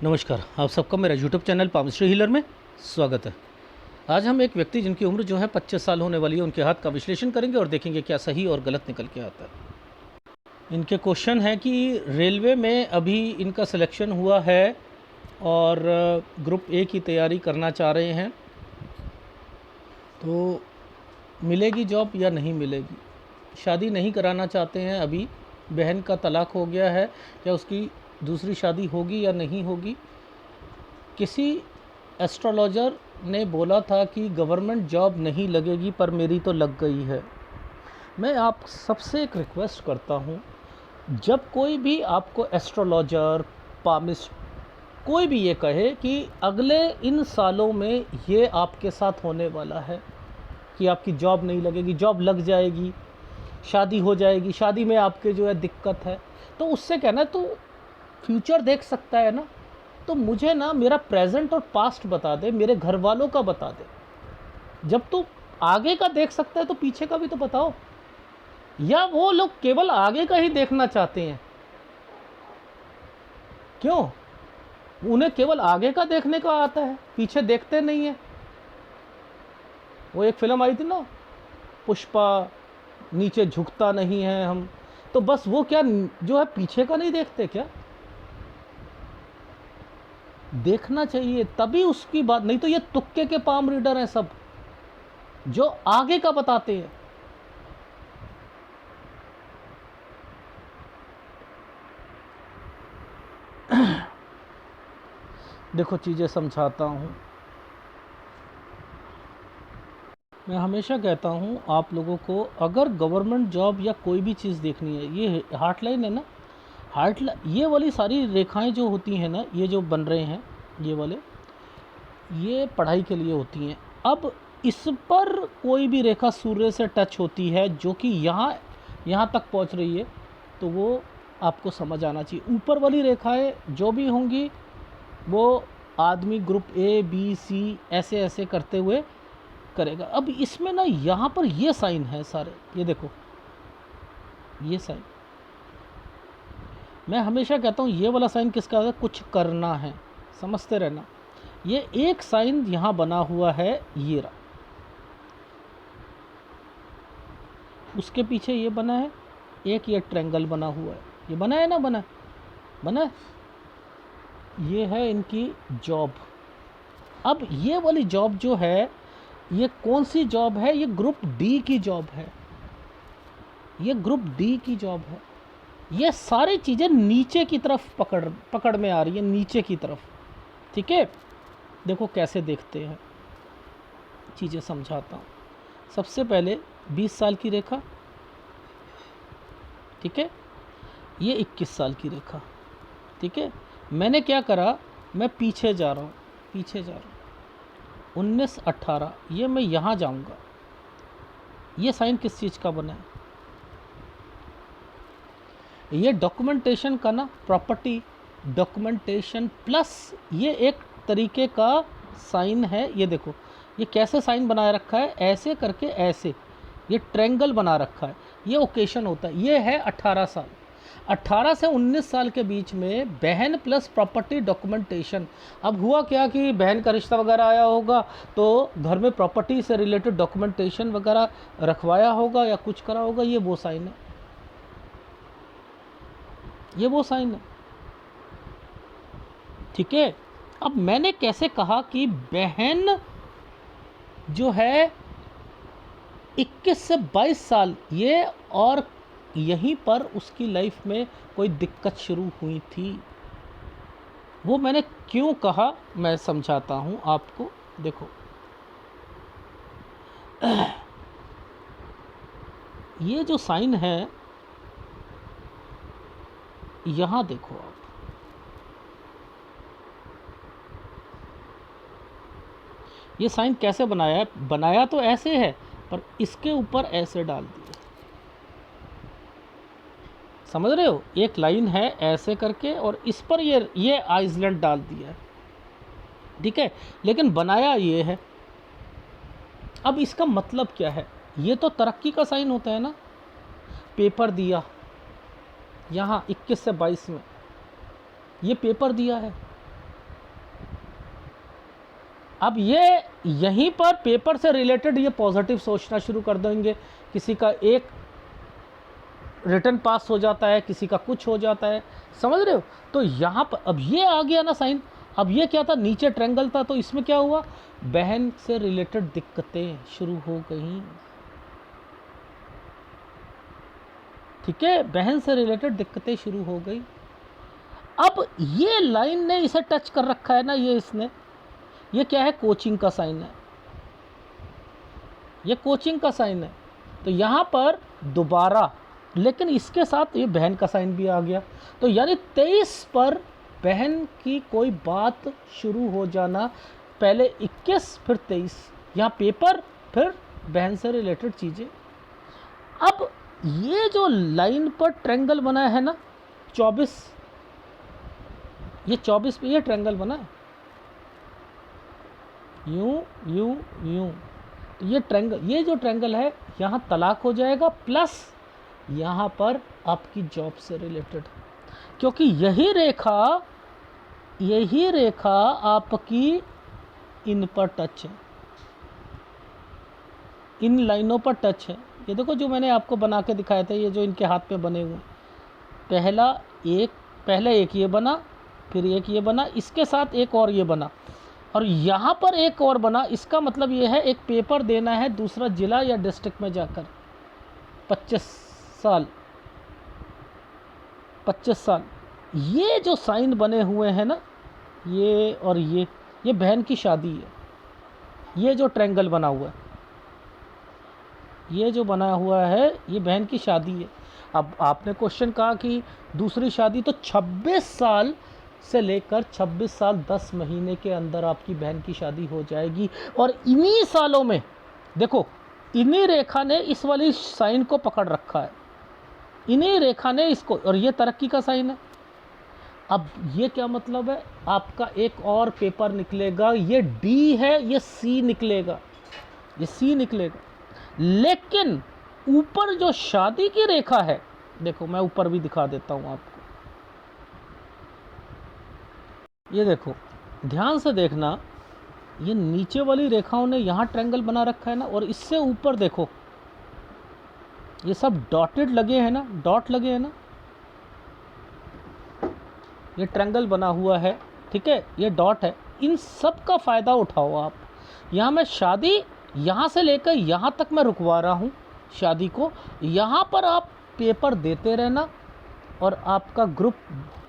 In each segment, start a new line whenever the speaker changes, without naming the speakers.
नमस्कार, आप सबका मेरा यूट्यूब चैनल पामिस्ट्री हीलर में स्वागत है। आज हम एक व्यक्ति जिनकी उम्र जो है 25 साल होने वाली है, उनके हाथ का विश्लेषण करेंगे और देखेंगे क्या सही और गलत निकल के आता है। इनके क्वेश्चन है कि रेलवे में अभी इनका सिलेक्शन हुआ है और ग्रुप ए की तैयारी करना चाह रहे हैं, तो मिलेगी जॉब या नहीं मिलेगी। शादी नहीं कराना चाहते हैं, अभी बहन का तलाक हो गया है, क्या उसकी दूसरी शादी होगी या नहीं होगी। किसी एस्ट्रोलॉजर ने बोला था कि गवर्नमेंट जॉब नहीं लगेगी, पर मेरी तो लग गई है। मैं आप सबसे एक रिक्वेस्ट करता हूँ, जब कोई भी आपको एस्ट्रोलॉजर पामिस्ट कोई भी ये कहे कि अगले इन सालों में ये आपके साथ होने वाला है कि आपकी जॉब नहीं लगेगी, जॉब लग जाएगी, शादी हो जाएगी, शादी में आपके जो है दिक्कत है, तो उससे कहना तो फ्यूचर देख सकता है ना। तो मुझे ना मेरा प्रेजेंट और पास्ट बता दे, मेरे घर वालों का बता दे। जब तू आगे का देख सकता है तो पीछे का भी तो बताओ। या वो लोग केवल आगे का ही देखना चाहते हैं? क्यों? उन्हें केवल आगे का देखने का आता है, पीछे देखते नहीं है। वो एक फिल्म आई थी ना, पुष्पा, नीचे झुकता नहीं है हम, तो बस वो क्या जो है पीछे का नहीं देखते क्या? देखना चाहिए तभी उसकी बात, नहीं तो ये तुक्के के पाम रीडर हैं सब, जो आगे का बताते हैं। देखो, चीज़ें समझाता हूँ। मैं हमेशा कहता हूँ आप लोगों को, अगर गवर्नमेंट जॉब या कोई भी चीज़ देखनी है, ये हार्ट लाइन है ना, ये वाली सारी रेखाएं जो होती हैं ना, ये जो बन रहे हैं ये वाले, ये पढ़ाई के लिए होती हैं। अब इस पर कोई भी रेखा सूर्य से टच होती है जो कि यहाँ तक पहुँच रही है, तो वो आपको समझ आना चाहिए। ऊपर वाली रेखाएं जो भी होंगी वो आदमी ग्रुप ए बी सी ऐसे ऐसे करते हुए करेगा। अब इसमें ना यहाँ पर ये साइन है सारे, ये देखो ये साइन। मैं हमेशा कहता हूँ ये वाला साइन किसका है? कुछ करना है, समझते रहना। ये एक साइन यहाँ बना हुआ है, ये रहा, उसके पीछे ये बना है एक, ये ट्रायंगल बना हुआ है, ये बना है ना, बना है। ये है इनकी जॉब। अब ये वाली जॉब जो है, ये कौन सी जॉब है? ये ग्रुप डी की जॉब है, ये ग्रुप डी की जॉब है। ये सारी चीज़ें नीचे की तरफ पकड़ में आ रही है, नीचे की तरफ। ठीक है, देखो कैसे देखते हैं, चीज़ें समझाता हूँ। सबसे पहले 20 साल की रेखा, ठीक है, ये 21 साल की रेखा, ठीक है। मैंने क्या करा, मैं पीछे जा रहा हूँ, 19 18, ये मैं यहाँ जाऊँगा। ये साइन किस चीज़ का बना है? ये डॉक्यूमेंटेशन का ना, प्रॉपर्टी डॉक्यूमेंटेशन प्लस ये एक तरीके का साइन है। ये देखो ये कैसे साइन बनाए रखा है, ऐसे करके ऐसे, ये ट्रायंगल बना रखा है, ये ओकेशन होता है। ये है 18 साल, 18 से 19 साल के बीच में बहन प्लस प्रॉपर्टी डॉक्यूमेंटेशन। अब हुआ क्या कि बहन का रिश्ता वगैरह आया होगा, तो घर में प्रॉपर्टी से रिलेटेड डॉक्यूमेंटेशन वगैरह रखवाया होगा या कुछ करा होगा। ये वो साइन है, ये वो साइन है, ठीक है। अब मैंने कैसे कहा कि बहन जो है 21 से 22 साल, ये और यहीं पर उसकी लाइफ में कोई दिक्कत शुरू हुई थी। वो मैंने क्यों कहा, मैं समझाता हूँ आपको। देखो ये जो साइन है, यहाँ देखो आप, ये साइन कैसे बनाया है? बनाया तो ऐसे है, पर इसके ऊपर ऐसे डाल दिया, समझ रहे हो? एक लाइन है ऐसे करके और इस पर ये आइसलैंड डाल दिया है, ठीक है, लेकिन बनाया ये है। अब इसका मतलब क्या है? ये तो तरक्की का साइन होता है ना। पेपर दिया यहाँ 21 से 22 में, ये पेपर दिया है, अब ये यहीं पर पेपर से रिलेटेड ये पॉजिटिव सोचना शुरू कर देंगे, किसी का एक रिटर्न पास हो जाता है, किसी का कुछ हो जाता है, समझ रहे हो। तो यहाँ पर अब ये आ गया ना साइन। अब ये क्या था, नीचे ट्रायंगल था, तो इसमें क्या हुआ, बहन से रिलेटेड दिक्कतें शुरू हो गई। ठीक है, बहन से रिलेटेड दिक्कतें शुरू हो गई। अब ये लाइन ने इसे टच कर रखा है ना, ये इसने, ये क्या है, कोचिंग का साइन है, ये कोचिंग का साइन है। तो यहाँ पर दोबारा, लेकिन इसके साथ ये बहन का साइन भी आ गया। तो यानी 23 पर बहन की कोई बात शुरू हो जाना, पहले 21 फिर 23, यहाँ पेपर फिर बहन से रिलेटेड चीज़ें। अब ये जो लाइन पर ट्रायंगल बना है ना 24, ये 24 पे ये ट्रायंगल बना है, यूं यूं यूं। तो ये ट्रायंगल, ये जो ट्रायंगल है यहाँ तलाक हो जाएगा, प्लस यहाँ पर आपकी जॉब से रिलेटेड, क्योंकि यही रेखा आपकी इन पर टच है, इन लाइनों पर टच है। ये देखो जो मैंने आपको बना के दिखाए थे, ये जो इनके हाथ पे बने हुए, पहले एक ये बना, फिर एक ये बना, इसके साथ एक और ये बना, और यहाँ पर एक और बना। इसका मतलब ये है एक पेपर देना है दूसरा जिला या डिस्ट्रिक्ट में जाकर, 25 साल। ये जो साइन बने हुए हैं ना, ये और ये बहन की शादी है। ये जो ट्रायंगल बना हुआ है, ये जो बना हुआ है, ये बहन की शादी है। अब आपने क्वेश्चन कहा कि दूसरी शादी, तो 26 साल से लेकर 26 साल 10 महीने के अंदर आपकी बहन की शादी हो जाएगी। और इन्हीं सालों में देखो, इन्हीं रेखा ने इस वाली साइन को पकड़ रखा है, इन्हीं रेखा ने इसको, और ये तरक्की का साइन है। अब ये क्या मतलब है, आपका एक और पेपर निकलेगा, ये डी है, ये सी निकलेगा, ये सी निकलेगा। लेकिन ऊपर जो शादी की रेखा है, देखो मैं ऊपर भी दिखा देता हूं आपको, ये देखो ध्यान से देखना, ये नीचे वाली रेखाओं ने यहाँ ट्रायंगल बना रखा है ना, और इससे ऊपर देखो ये सब डॉटेड लगे हैं ना, डॉट लगे हैं ना, ये ट्रायंगल बना हुआ है, ठीक है, ये डॉट है। इन सब का फ़ायदा उठाओ आप। यहाँ मैं शादी यहाँ से लेकर यहाँ तक मैं रुकवा रहा हूँ शादी को, यहाँ पर आप पेपर देते रहना। और आपका ग्रुप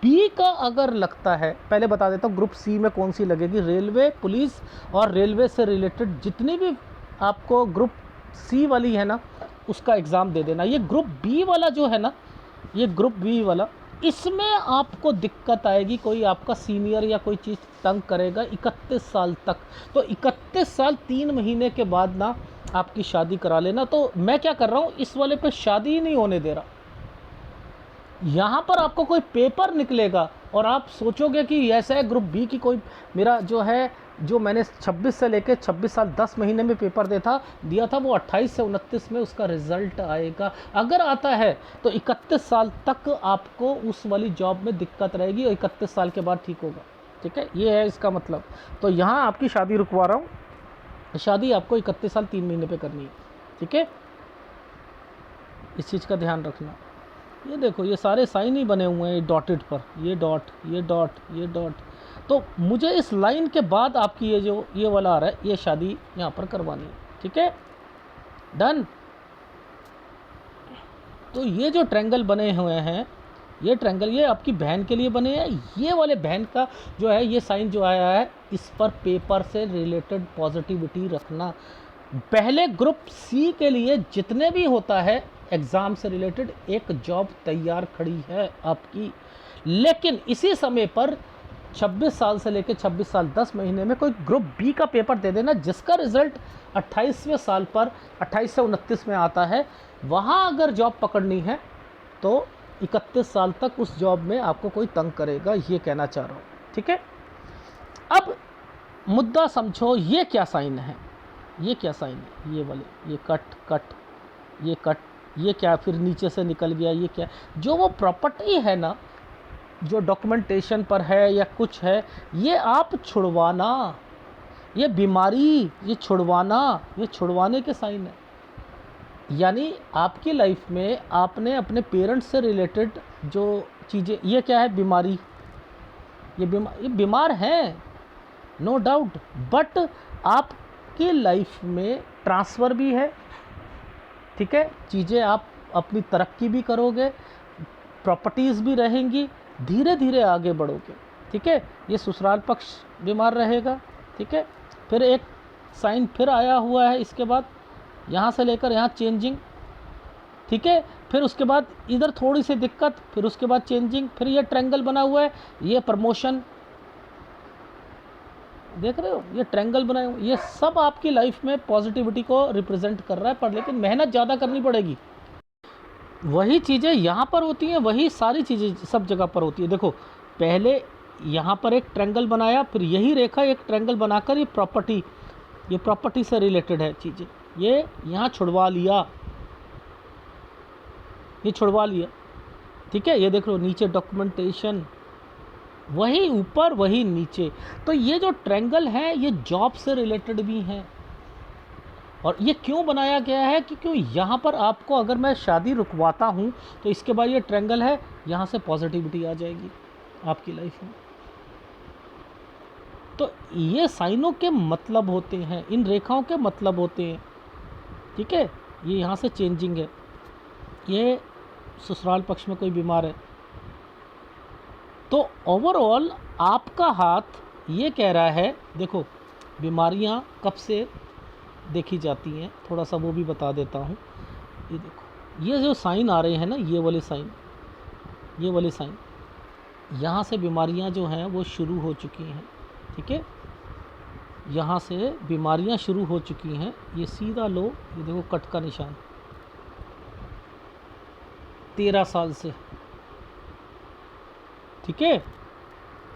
बी का अगर लगता है, पहले बता देता हूँ ग्रुप सी में कौन सी लगेगी, रेलवे, पुलिस और रेलवे से रिलेटेड जितनी भी आपको ग्रुप सी वाली है ना, उसका एग्ज़ाम दे देना। ये ग्रुप बी वाला जो है ना, ये ग्रुप बी वाला, इसमें आपको दिक्कत आएगी, कोई आपका सीनियर या कोई चीज़ तंग करेगा 31 साल तक। तो 31 साल 3 महीने के बाद ना आपकी शादी करा लेना। तो मैं क्या कर रहा हूँ, इस वाले पे शादी ही नहीं होने दे रहा। यहाँ पर आपको कोई पेपर निकलेगा और आप सोचोगे कि ऐसा है ग्रुप बी की कोई, मेरा जो है, जो मैंने 26 से लेकर 26 साल 10 महीने में पेपर दिया था वो 28 से 29 में उसका रिज़ल्ट आएगा। अगर आता है तो 31 साल तक आपको उस वाली जॉब में दिक्कत रहेगी और 31 साल के बाद ठीक होगा। ठीक है, ये है इसका मतलब। तो यहाँ आपकी शादी रुकवा रहा हूँ, शादी आपको 31 साल 3 महीने पे करनी है। ठीक है, इस चीज़ का ध्यान रखना। ये देखो ये सारे साइन ही बने हुए हैं डॉटेड पर, ये डॉट, ये डॉट, ये डॉट। तो मुझे इस लाइन के बाद आपकी ये जो ये वाला आ रहा है, ये शादी यहाँ पर करवानी है। ठीक है, डन। तो ये जो ट्रायंगल बने हुए हैं, ये ट्रायंगल ये आपकी बहन के लिए बने हैं। ये वाले बहन का जो है ये साइन जो आया है, इस पर पेपर से रिलेटेड पॉजिटिविटी रखना। पहले ग्रुप सी के लिए जितने भी होता है एग्ज़ाम से रिलेटेड, एक जॉब तैयार खड़ी है आपकी। लेकिन इसी समय पर 26 साल से लेकर 26 साल 10 महीने में कोई ग्रुप बी का पेपर दे देना, जिसका रिज़ल्ट 28वें साल पर 28 से 29 में आता है। वहाँ अगर जॉब पकड़नी है तो 31 साल तक उस जॉब में आपको कोई तंग करेगा, ये कहना चाह रहा हूँ। ठीक है, अब मुद्दा समझो, ये क्या साइन है, ये क्या साइन है, ये वाले, ये कट कट, ये कट, ये क्या, फिर नीचे से निकल गया, ये क्या, जो वो प्रॉपर्टी है ना, जो डॉक्यूमेंटेशन पर है या कुछ है, ये आप छुड़वाना। ये बीमारी, ये छुड़वाना, ये छुड़वाने के साइन है। यानी आपकी लाइफ में आपने अपने पेरेंट्स से रिलेटेड जो चीज़ें, ये क्या है, बीमारी, ये बीमार हैं, नो डाउट, बट आपकी लाइफ में ट्रांसफ़र भी है, ठीक है, चीज़ें आप अपनी तरक्की भी करोगे, प्रॉपर्टीज़ भी रहेंगी, धीरे धीरे आगे बढ़ोगे, ठीक है। ये ससुराल पक्ष बीमार रहेगा, ठीक है। फिर एक साइन फिर आया हुआ है इसके बाद, यहाँ से लेकर यहाँ चेंजिंग, ठीक है। फिर उसके बाद इधर थोड़ी सी दिक्कत, फिर उसके बाद चेंजिंग, फिर ये ट्रायंगल बना हुआ है, ये प्रमोशन, देख रहे हो, ये ट्रायंगल बनाए हुए, ये सब आपकी लाइफ में पॉजिटिविटी को रिप्रेजेंट कर रहा है, पर लेकिन मेहनत ज़्यादा करनी पड़ेगी। वही चीज़ें यहाँ पर होती हैं, वही सारी चीज़ें सब जगह पर होती है। देखो, पहले यहाँ पर एक ट्रायंगल बनाया, फिर यही रेखा एक ट्रायंगल बनाकर ये प्रॉपर्टी से रिलेटेड है चीज़ें, ये यहाँ छुड़वा लिया, ये छुड़वा लिया, ठीक है। ये देख लो नीचे डॉक्यूमेंटेशन, वही ऊपर वही नीचे। तो ये जो ट्रायंगल है ये जॉब से रिलेटेड भी हैं। और ये क्यों बनाया गया है कि क्यों यहाँ पर आपको, अगर मैं शादी रुकवाता हूँ तो इसके बाद ये ट्रायंगल है, यहाँ से पॉजिटिविटी आ जाएगी आपकी लाइफ में। तो ये साइनों के मतलब होते हैं, इन रेखाओं के मतलब होते हैं, ठीक है। ये यहाँ से चेंजिंग है, ये ससुराल पक्ष में कोई बीमार है। तो ओवरऑल आपका हाथ ये कह रहा है, देखो बीमारियाँ कब से देखी जाती हैं, थोड़ा सा वो भी बता देता हूँ। ये देखो, ये जो साइन आ रहे हैं ना, ये वाले साइन, यहाँ से बीमारियाँ जो हैं वो शुरू हो चुकी हैं, ठीक है। यहाँ से बीमारियाँ शुरू हो चुकी हैं। ये सीधा लो, ये देखो कट का निशान, 13 साल से, ठीक है।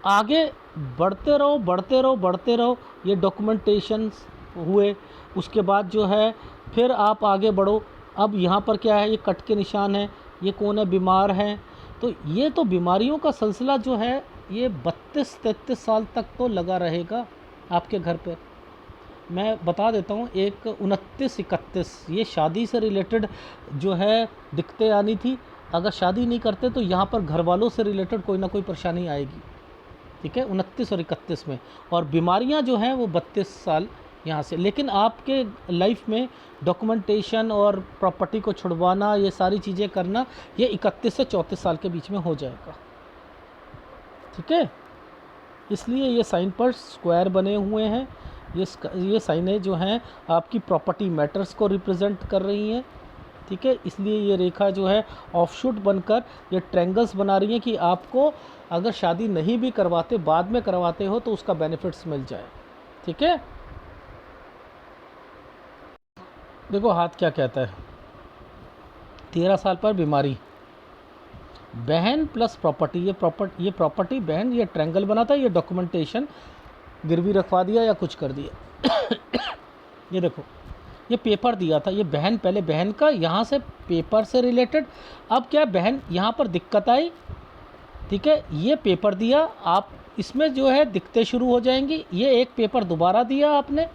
आगे बढ़ते रहो, बढ़ते रहो, बढ़ते रहो। ये डॉक्यूमेंटेशंस हुए, उसके बाद जो है फिर आप आगे बढ़ो। अब यहाँ पर क्या है, ये कट के निशान है, ये कौन है, बीमार है। तो ये तो बीमारियों का सिलसिला जो है ये 32-33 साल तक तो लगा रहेगा आपके घर पे। मैं बता देता हूँ, एक 29-31 ये शादी से रिलेटेड जो है दिक्कतें आनी थी। अगर शादी नहीं करते तो यहाँ पर घर वालों से रिलेटेड कोई ना कोई परेशानी आएगी, ठीक है, 29 और 31 में। और बीमारियाँ जो हैं वो 32 साल यहाँ से। लेकिन आपके लाइफ में डॉक्यूमेंटेशन और प्रॉपर्टी को छुड़वाना, ये सारी चीज़ें करना, ये 31 से 34 साल के बीच में हो जाएगा, ठीक है। इसलिए ये साइन पर स्क्वायर बने हुए हैं। ये साइनें जो हैं आपकी प्रॉपर्टी मैटर्स को रिप्रेजेंट कर रही हैं, ठीक है। इसलिए ये रेखा जो है ऑफशूट बनकर ये ट्रायंगल्स बना रही हैं कि आपको अगर शादी नहीं भी करवाते, बाद में करवाते हो तो उसका बेनिफिट्स मिल जाए, ठीक है। देखो हाथ क्या कहता है, 13 साल पर बीमारी, बहन प्लस प्रॉपर्टी, ये प्रॉपर्टी बहन, ये ट्रायंगल बना था, ये डॉक्यूमेंटेशन गिरवी रखवा दिया या कुछ कर दिया। ये देखो, ये पेपर दिया था, ये बहन, पहले बहन का यहाँ से पेपर से रिलेटेड। अब क्या बहन यहाँ पर दिक्कत आई, ठीक है, ये पेपर दिया, आप इसमें जो है दिक्कतें शुरू हो जाएंगी। ये एक पेपर दोबारा दिया आपने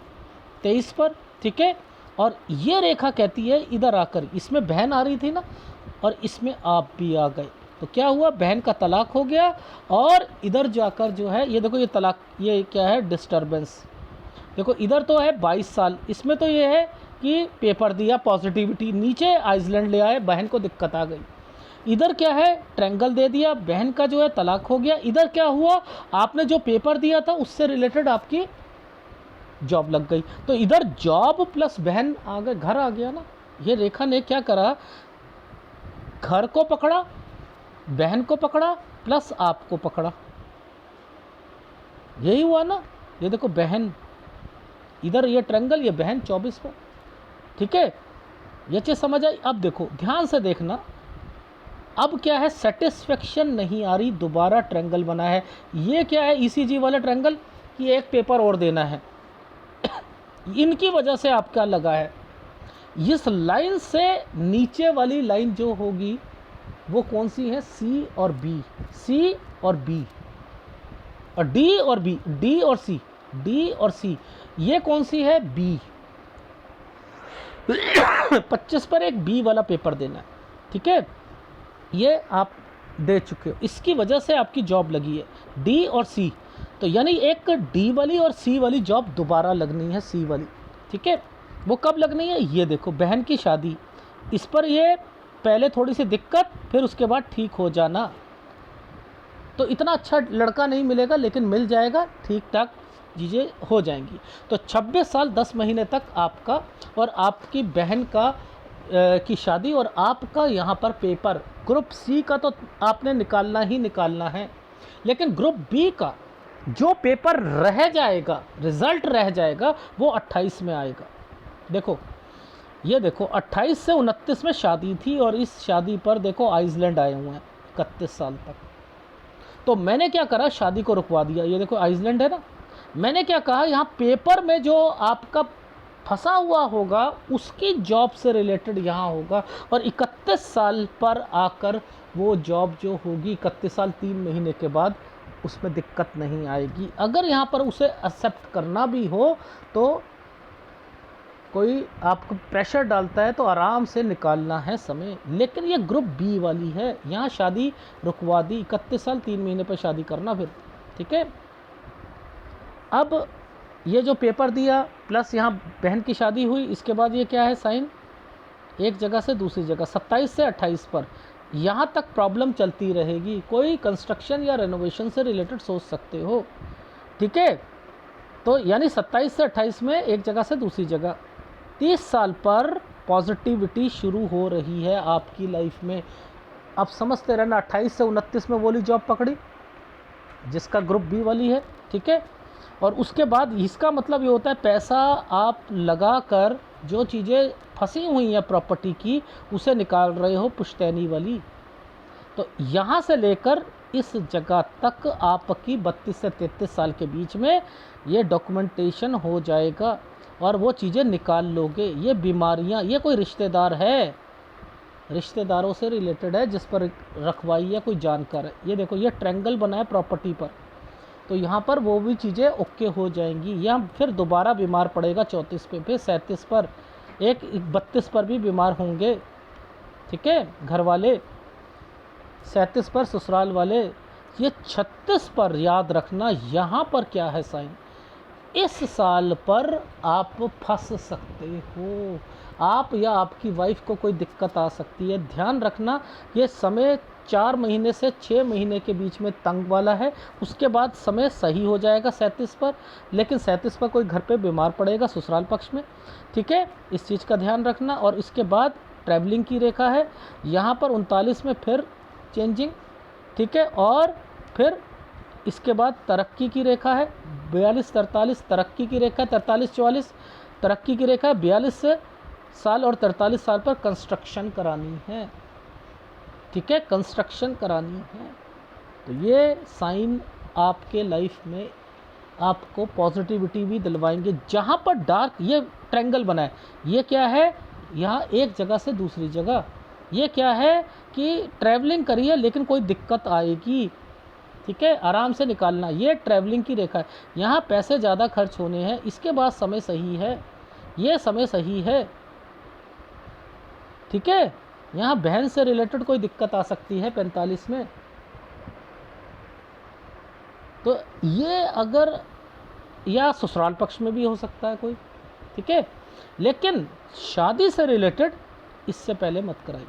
23 पर, ठीक है। और ये रेखा कहती है इधर आकर, इसमें बहन आ रही थी ना, और इसमें आप भी आ गए, तो क्या हुआ, बहन का तलाक हो गया। और इधर जाकर जो है, ये देखो ये तलाक, ये क्या है, डिस्टर्बेंस। देखो इधर तो है 22 साल, इसमें तो ये है कि पेपर दिया, पॉजिटिविटी, नीचे आइसलैंड ले आए, बहन को दिक्कत आ गई। इधर क्या है, ट्रायंगल दे दिया, बहन का जो है तलाक हो गया। इधर क्या हुआ, आपने जो पेपर दिया था उससे रिलेटेड आपकी जॉब लग गई। तो इधर जॉब प्लस बहन आ गए, घर आ गया ना। ये रेखा ने क्या करा, घर को पकड़ा, बहन को पकड़ा, प्लस आपको पकड़ा, यही हुआ ना। ये देखो बहन, इधर ये ट्रायंगल, ये बहन 24 पर, ठीक है। ये चीज़ समझ आई। अब देखो ध्यान से देखना, अब क्या है, सेटिस्फेक्शन नहीं आ रही, दोबारा ट्रायंगल बना है। ये क्या है, ईसीजी वाला ट्रायंगल, कि एक पेपर और देना है। इनकी वजह से आपका लगा है। इस लाइन से नीचे वाली लाइन जो होगी वो कौन सी है, सी और बी, सी और बी, और डी और बी, डी और सी, डी और सी, ये कौन सी है? बी। 25 पर एक बी वाला पेपर देना है, ठीक है, ये आप दे चुके हो, इसकी वजह से आपकी जॉब लगी है डी और सी। तो यानी एक डी वाली और सी वाली जॉब दोबारा लगनी है, सी वाली, ठीक है। वो कब लगनी है? ये देखो, बहन की शादी, इस पर ये पहले थोड़ी सी दिक्कत, फिर उसके बाद ठीक हो जाना। तो इतना अच्छा लड़का नहीं मिलेगा, लेकिन मिल जाएगा, ठीक ठाक चीज़ें हो जाएंगी। तो 26 साल 10 महीने तक आपका और आपकी बहन का की शादी और आपका यहाँ पर पेपर। ग्रुप सी का तो आपने निकालना ही निकालना है, लेकिन ग्रुप बी का जो पेपर रह जाएगा, रिज़ल्ट रह जाएगा, वो 28 में आएगा। देखो, ये देखो, 28 से 29 में शादी थी और इस शादी पर देखो आइसलैंड आए हुए हैं 31 साल तक। तो मैंने क्या करा, शादी को रुकवा दिया। ये देखो आइसलैंड है ना, मैंने क्या कहा, यहाँ पेपर में जो आपका फंसा हुआ होगा उसकी जॉब से रिलेटेड यहाँ होगा, और 31 साल पर आकर वो जॉब जो होगी 31 साल 3 महीने के बाद, उसमें दिक्कत नहीं आएगी। अगर यहाँ पर उसे एक्सेप्ट करना भी हो तो कोई आपको प्रेशर डालता है तो आराम से निकालना है समय। लेकिन ये ग्रुप बी वाली है, यहाँ शादी रुकवा दी, 31 साल 3 महीने पर शादी करना फिर, ठीक है। अब ये जो पेपर दिया प्लस यहाँ बहन की शादी हुई, इसके बाद ये क्या है, साइन एक जगह से दूसरी जगह, 27 से 28 पर यहाँ तक प्रॉब्लम चलती रहेगी। कोई कंस्ट्रक्शन या रेनोवेशन से रिलेटेड सोच सकते हो, ठीक है। तो यानी 27 से 28 में एक जगह से दूसरी जगह। 30 साल पर पॉजिटिविटी शुरू हो रही है आपकी लाइफ में। अब समझते रहना, 28 से 29 में वो वाली जॉब पकड़ी जिसका ग्रुप बी वाली है, ठीक है। और उसके बाद इसका मतलब ये होता है, पैसा आप लगा कर जो चीज़ें फंसी हुई हैं प्रॉपर्टी की, उसे निकाल रहे हो पुश्तैनी वाली। तो यहाँ से लेकर इस जगह तक आपकी 32 से 33 साल के बीच में ये डॉक्यूमेंटेशन हो जाएगा और वो चीज़ें निकाल लोगे। ये बीमारियाँ, ये कोई रिश्तेदार है, रिश्तेदारों से रिलेटेड है जिस पर रखवाई है कोई जानकार है। ये देखो, ये ट्रायंगल बना है प्रॉपर्टी पर, तो यहाँ पर वो भी चीज़ें ओके हो जाएंगी। यहाँ फिर दोबारा बीमार पड़ेगा 34 पे, फिर 37 पर, एक 32 पर भी बीमार होंगे, ठीक है, घर वाले, 37 पर ससुराल वाले। ये 36 पर याद रखना, यहाँ पर क्या है साइन, इस साल पर आप फंस सकते हो, आप या आपकी वाइफ को कोई दिक्कत आ सकती है। ध्यान रखना, ये समय 4 महीने से 6 महीने के बीच में तंग वाला है, उसके बाद समय सही हो जाएगा 37 पर। लेकिन 37 पर कोई घर पे बीमार पड़ेगा ससुराल पक्ष में, ठीक है, इस चीज़ का ध्यान रखना। और इसके बाद ट्रैवलिंग की रेखा है यहाँ पर 39 में, फिर चेंजिंग, ठीक है। और फिर इसके बाद तरक्की की रेखा है 42-43, तरक्की की रेखा 43-44, तरक्की की रेखा है 42 साल और 43 साल पर कंस्ट्रक्शन करानी है, ठीक है, कंस्ट्रक्शन करानी है। तो ये साइन आपके लाइफ में आपको पॉजिटिविटी भी दिलवाएंगे। जहाँ पर डार्क ये ट्रायंगल बना है, ये क्या है, यहाँ एक जगह से दूसरी जगह, ये क्या है कि ट्रैवलिंग करिए लेकिन कोई दिक्कत आएगी, ठीक है, आराम से निकालना। ये ट्रैवलिंग की रेखा है, यहाँ पैसे ज़्यादा खर्च होने हैं, इसके बाद समय सही है, ये समय सही है, ठीक है। यहाँ बहन से रिलेटेड कोई दिक्कत आ सकती है 45 में। तो ये अगर, या ससुराल पक्ष में भी हो सकता है कोई, ठीक है। लेकिन शादी से रिलेटेड इससे पहले मत कराइए,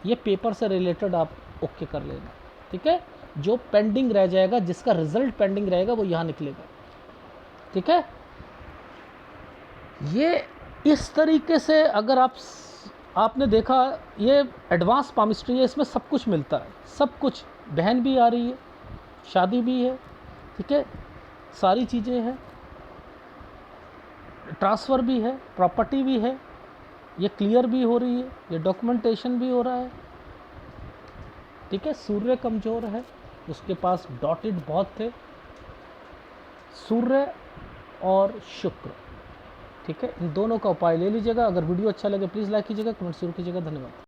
ये पेपर से रिलेटेड आप ओके कर लेना, ठीक है। जो पेंडिंग रह जाएगा, जिसका रिजल्ट पेंडिंग रहेगा, वो यहाँ निकलेगा, ठीक है। ये इस तरीके से अगर आपने देखा, ये एडवांस पामिस्ट्री है, इसमें सब कुछ मिलता है, सब कुछ। बहन भी आ रही है, शादी भी है, ठीक है, सारी चीज़ें हैं, ट्रांसफ़र भी है, प्रॉपर्टी भी है, ये क्लियर भी हो रही है, ये डॉक्यूमेंटेशन भी हो रहा है, ठीक है। सूर्य कमज़ोर है, उसके पास डॉटेड बहुत थे, सूर्य और शुक्र, ठीक है, इन दोनों का उपाय ले लीजिएगा। अगर वीडियो अच्छा लगे प्लीज़ लाइक कीजिएगा, कमेंट जरूर कीजिएगा। धन्यवाद।